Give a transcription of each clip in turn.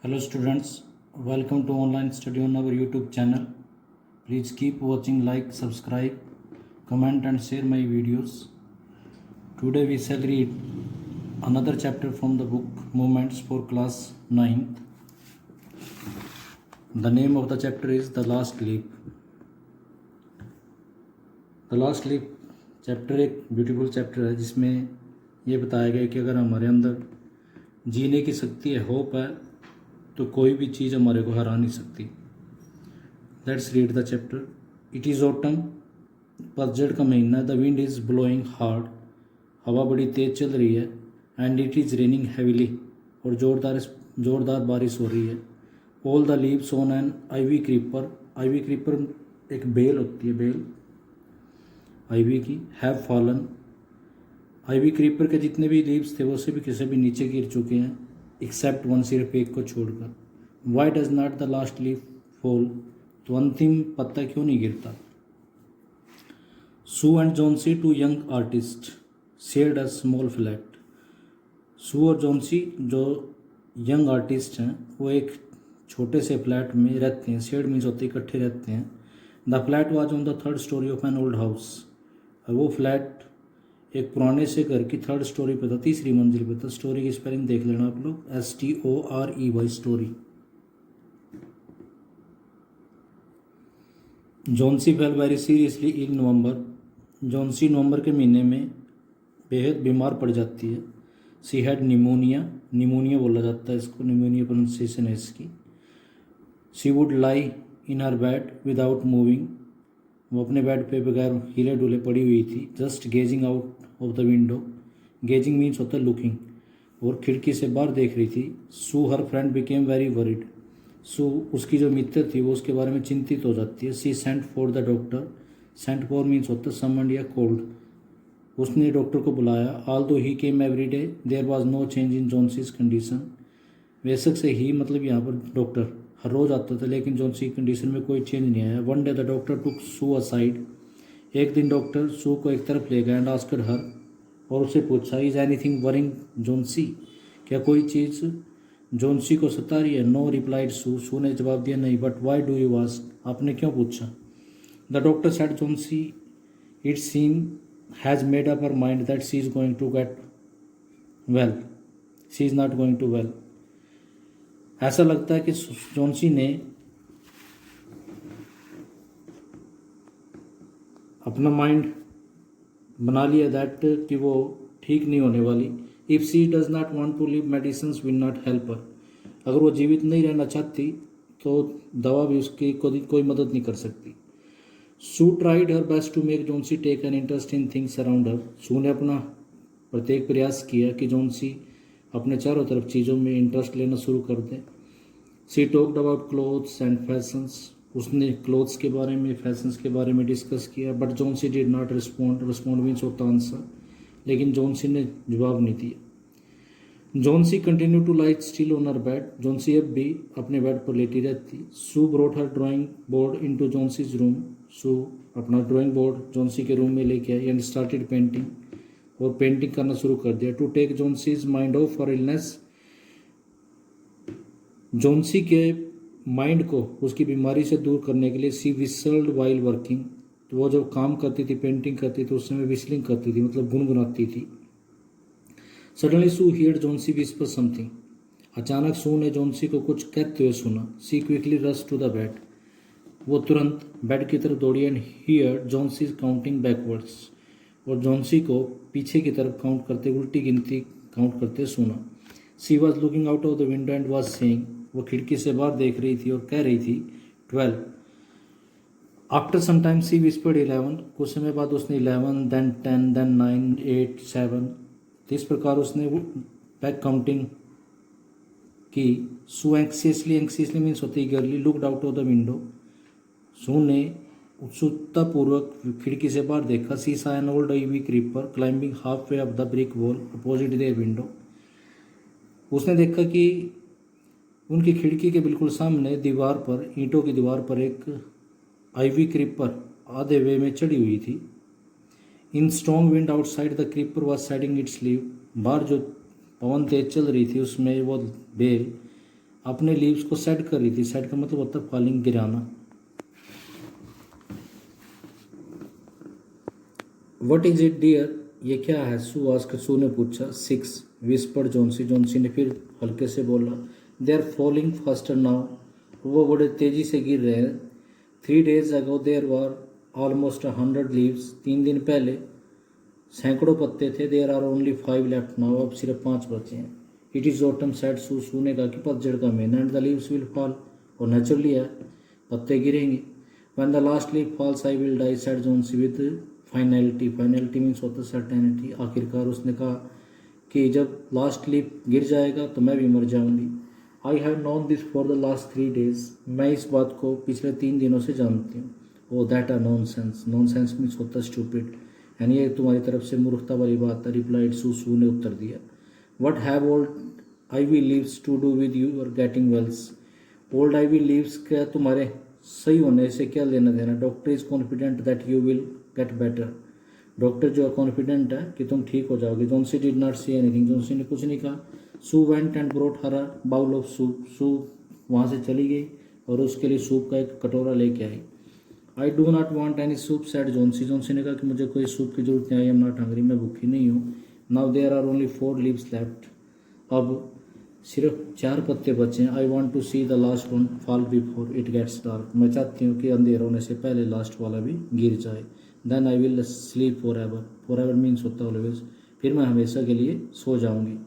Hello students, welcome to online study on our YouTube channel. Please keep watching, like, subscribe, comment and share my videos. Today we shall read another chapter from the book Movements for class 9th. The name of the chapter is The Last Leap. The Last Leap chapter एक beautiful chapter है जिसमें ये बताया गया कि अगर हमारे अंदर जीने की शक्ति है, होप है, तो कोई भी चीज़ हमारे को हरा नहीं सकती. Let's read the chapter. It is autumn, पतझड़ का महीना. The wind is blowing hard, हवा बड़ी तेज़ चल रही है. And it is raining heavily, और ज़ोरदार बारिश हो रही है. All the leaves on an ivy creeper, ivy creeper एक बेल होती है, बेल आइवी की, हैव फॉलन. आइवी क्रीपर के जितने भी लीव्स थे वो सभी किसी भी नीचे गिर चुके हैं, एक्सेप्ट वन, सिर्फ एक को छोड़कर. Why does not the last leaf fall, तो अंतिम पत्ता क्यों नहीं गिरता. Sue and Johnsy, two young artist, shared a small flat. Sue और जॉन्सी जो यंग आर्टिस्ट हैं वो एक छोटे से फ्लैट में रहते हैं. शेयर्ड मीन्स होते इकट्ठे रहते हैं. The flat was on the third story of an old house, और वो फ्लैट एक पुराने से घर की थर्ड स्टोरी पे था, तीसरी मंजिल पे था. स्टोरी की स्पेलिंग देख लेना आप लोग, STOREY, storey. Johnsy fell very seriously in November, Johnsy November के महीने में बेहद बीमार पड़ जाती है. सी हैड निमोनिया, निमोनिया बोला जाता है इसको, निमोनिया प्रोनाउंसिएशन है इसकी. She would lie in her bed without moving, वो अपने बेड पे बगैर हिले डुले पड़ी हुई थी. Just gazing out of the window, gazing means होता है लुकिंग, और खिड़की से बाहर देख रही थी. Sue her friend became very worried, Sue उसकी जो मित्र थी वो उसके बारे में चिंतित हो जाती है. She sent for the doctor, sent for means होता है समन्ड या कोल्ड, उसने डॉक्टर को बुलाया. Although he came every day there was no change in Johnsy's condition, बेशक से ही मतलब यहाँ पर डॉक्टर हर रोज़ आता था लेकिन जॉन्सी की कंडीशन में कोई चेंज नहीं आया. One day the doctor took Sue aside, एक दिन डॉक्टर सू को एक तरफ ले गया. एंड आस्क्ड हर, और उससे पूछा, इज एनीथिंग वरिंग जॉन्सी, क्या कोई चीज़ जॉन्सी को सता रही है. नो रिप्लाइड सू, सू ने जवाब दिया नहीं. But why do you ask, आपने क्यों पूछा. The doctor said Johnsy it seem has made up her mind that she is going to get well, she is not going to well. ऐसा लगता है कि जॉन्सी ने अपना माइंड बना लिया दैट कि वो ठीक नहीं होने वाली. If she does not want to live medicines will not help her, अगर वो जीवित नहीं रहना चाहती तो दवा भी उसकी कोई मदद नहीं कर सकती. Sue tried her best to make Johnsy take an interest in things around her, Sue ने अपना प्रत्येक प्रयास किया कि जॉन्सी अपने चारों तरफ चीज़ों में इंटरेस्ट लेना शुरू कर दे. She talked about clothes and fashions, उसने क्लोथ्स के बारे में, फैशंस के बारे में डिस्कस किया. But Johnsy did not respond, respond means होता आंसर, लेकिन जॉन्सी ने जवाब नहीं दिया. Johnsy continue to lie still on her bed, Johnsy अब भी अपने बेड पर लेटी रहती. Sue brought her drawing board into Johnsy's room, Sue अपना ड्राइंग बोर्ड जॉन्सी के रूम में लेके आई. एंड स्टार्टेड पेंटिंग, और पेंटिंग करना शुरू कर दिया. To take Johnsy's mind off for illness, Johnsy के माइंड को उसकी बीमारी से दूर करने के लिए. सी विसल्ड वाइल वर्किंग, तो वो जब काम करती थी, पेंटिंग करती थी, उस समय विस्लिंग करती थी, मतलब गुनगुनाती थी. Suddenly Sue heard Johnsy whisper something, अचानक सू ने जॉन्सी को कुछ कहते हुए सुना. She quickly rush to the bed, वो तुरंत बेड की तरफ दौड़ी. And heard Johnsy counting backwards, और जॉन्सी को पीछे की तरफ काउंट करते, उल्टी गिनती काउंट करते सुना. She was looking out of the window and was saying, वो खिड़की से बाहर देख रही थी और कह रही थी 12. आफ्टर सम टाइम सी विस्पर्ड 11, कुछ समय बाद उसने 11, देन 10, देन 9, 8, 7, इस प्रकार उसने बैक काउंटिंग की. सू एंक्सियसली मीन्स होती गर्ली, looked out of the window, Sue ने उत्सुकतापूर्वक खिड़की से बाहर देखा. She saw an old ivy creeper climbing half way up the brick wall opposite their window, उसने देखा कि उनकी खिड़की के बिल्कुल सामने दीवार पर, ईंटों की दीवार पर एक आइवी क्रीपर आधे वे में चढ़ी हुई थी. In strong wind outside the creeper was shedding its leave, बाहर जो पवन तेज चल रही थी उसमें वो बेल अपने लीव्स को सेट कर रही थी। सेट का मतलब होता है फॉलिंग, गिराना। व्हाट इज इट डियर, ये क्या है? सू आस्क्ड, सू ने पूछा। 6 विस्पर्ड जॉन्सी, जॉन्सी ने फिर हल्के से बोला। They are falling faster now, वो बड़े तेजी से गिर रहे हैं। 3 days ago there were almost 100 leaves, 3 दिन पहले सैकड़ों पत्ते थे। There are only 5 left now, अब सिर्फ 5 बचे हैं। It is autumn said Sue, Sue ने कहा कि पतझड़ का महीना, and the leaves will fall, और नेचुरली है, पत्ते गिरेंगे। When the last leaf falls I will die said Johnsy with finality, finality means होता सर्टेनिटी, आखिरकार उसने कहा कि जब लास्ट लीफ गिर जाएगा तो मैं भी मर जाऊंगी। I have known this for the last 3 days, मैं इस बात को पिछले 3 दिनों से जानती हूँ। Oh that are nonsense, nonsense means होता स्टूपिड, यानी ये तुम्हारी तरफ से मूर्खता वाली बात है। रिप्लाइड सू, सू ने उत्तर दिया। What have old ivy leaves to do with your getting wells, old ivy leaves का तुम्हारे सही होने से क्या लेना देना? Doctor is confident that you will get better, doctor जो है कॉन्फिडेंट है कि तुम ठीक हो जाओगे। Johnsy did not say anything, Johnsy ने कुछ नहीं कहा। Sue went and brought her a bowl of soup, soup वहाँ से चली गई और उसके लिए सूप का एक कटोरा लेके आई। I do not want any soup said Johnsy, Johnsy ने कहा कि मुझे कोई सूप की जरूरत नहीं, आई एम नॉट हंग्री, मैं भूखी नहीं हूँ। Now there are only 4 leaves left, अब सिर्फ 4 पत्ते बचे हैं। I want to see the last one fall before it gets dark, मैं चाहती हूँ कि अंधेरा होने से पहले लास्ट वाला भी गिर जाए। Then I will sleep forever, forever means होता है ऑलवेज, फिर मैं हमेशा के लिए सो जाऊंगी।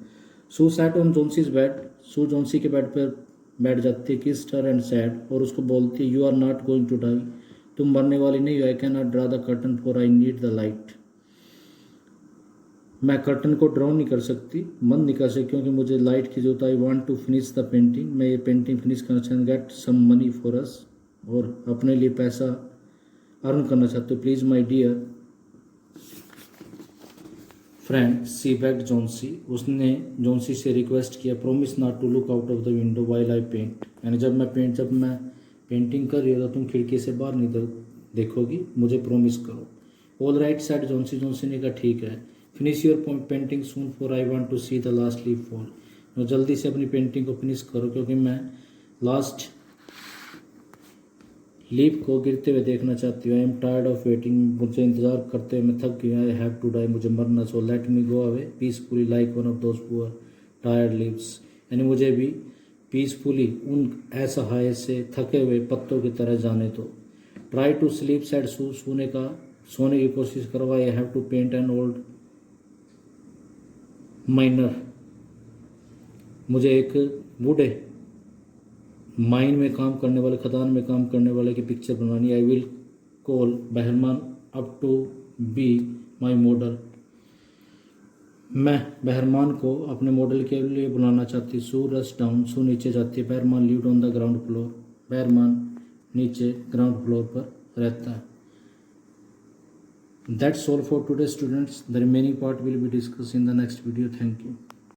Sue sat on Johnsy's bed, Sue Johnsy के बेड पर बैठ जाती है, किस्ड हर एंड सैड, और उसको बोलती है you are not going to die, तुम मरने वाली नहीं हो। I can not draw the curtain for I need the light, मैं कर्टन को ड्रॉ नहीं कर सकती, बंद नहीं कर सकती, क्योंकि मुझे लाइट की जरूरत। I want to finish the painting, मैं ये पेंटिंग फिनिश करना चाहती, get some money for us, और अपने लिए पैसा अर्न करना चाहते हो। Please my dear friend, she begged Johnsy, उसने जॉन्सी से रिक्वेस्ट किया। Promise not to look out of the window while I paint, यानी जब मैं पेंटिंग कर रही हो तो तुम खिड़की से बाहर नहीं देखोगी, मुझे प्रॉमिस करो। All right said Johnsy, Johnsy ने कहा ठीक है। Finish your painting soon for I want to see the last leaf fall, तो जल्दी से अपनी पेंटिंग को फिनिश करो क्योंकि मैं लास्ट लीफ को गिरते हुए देखना चाहती हूँ। I am tired of waiting, मुझे इंतजार करते हुए मैं थक गई। आई हैव टू डाई, मुझे मरना। So let me go away peacefully like one of those poor tired leaves, यानी मुझे भी पीसफुली उन असहाय से थके हुए पत्तों की तरह जाने दो। Try to sleep said Sue, Sue ने कहा सोने की कोशिश करो। I have to paint an old miner, मुझे एक बूढ़े माइन में काम करने वाले, खदान में काम करने वाले की पिक्चर बनानी। I will call Behrman up to be my model, मैं बहरमान को अपने मॉडल के लिए बुलाना चाहती। सू रस डाउन, सू नीचे जाती है। Behrman lived on the ground floor, Behrman नीचे ग्राउंड फ्लोर पर रहता है। That's all for today students, the remaining part will be discuss in the next video. Thank you.